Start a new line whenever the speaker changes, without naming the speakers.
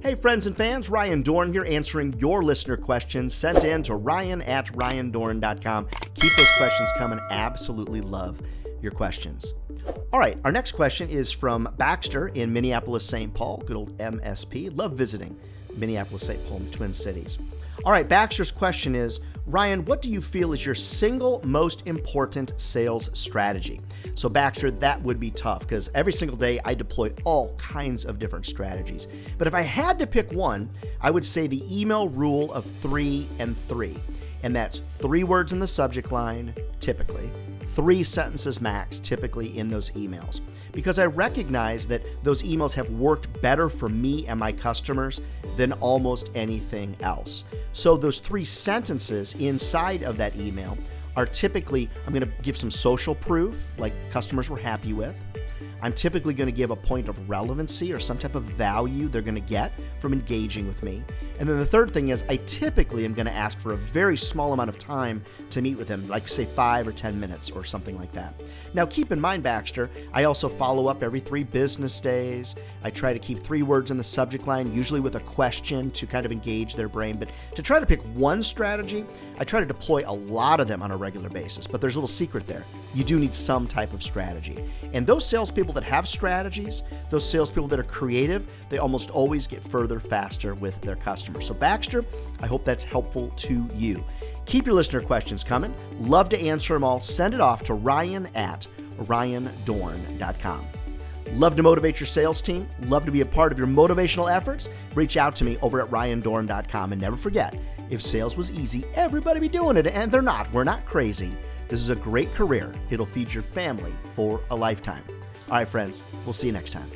Hey friends and fans, Ryan Dohrn here answering your listener questions sent in to ryan@ryandohrn.com. Keep those questions coming. Absolutely love your questions. All right, our next question is from Baxter in Minneapolis, St. Paul. Good old MSP. Love visiting Minneapolis, St. Paul, the Twin Cities. All right, Baxter's question is, Ryan, what do you feel is your single most important sales strategy? So Baxter, that would be tough because every single day I deploy all kinds of different strategies. But if I had to pick one, I would say the email rule of 3 and 3. And that's 3 words in the subject line, typically, 3 sentences max, typically in those emails. Because I recognize that those emails have worked better for me and my customers than almost anything else. So those 3 sentences inside of that email are typically, I'm going to give some social proof, like customers were happy with. I'm typically going to give a point of relevancy or some type of value they're going to get from engaging with me. And then the third thing is I typically am going to ask for a very small amount of time to meet with them, like say 5 or 10 minutes or something like that. Now keep in mind, Baxter, I also follow up every 3 business days. I try to keep 3 words in the subject line, usually with a question to kind of engage their brain. But to try to pick one strategy, I try to deploy a lot of them on a regular basis. But there's a little secret there. You do need some type of strategy. And those salespeople that have strategies, those salespeople that are creative, they almost always get further faster with their customers. So Baxter, I hope that's helpful to you. Keep your listener questions coming. Love to answer them all. Send it off to ryan@ryandohrn.com. Love to motivate your sales team. Love to be a part of your motivational efforts. Reach out to me over at ryandohrn.com. And never forget, if sales was easy, everybody be doing it. And they're not. We're not crazy. This is a great career. It'll feed your family for a lifetime. All right, friends, we'll see you next time.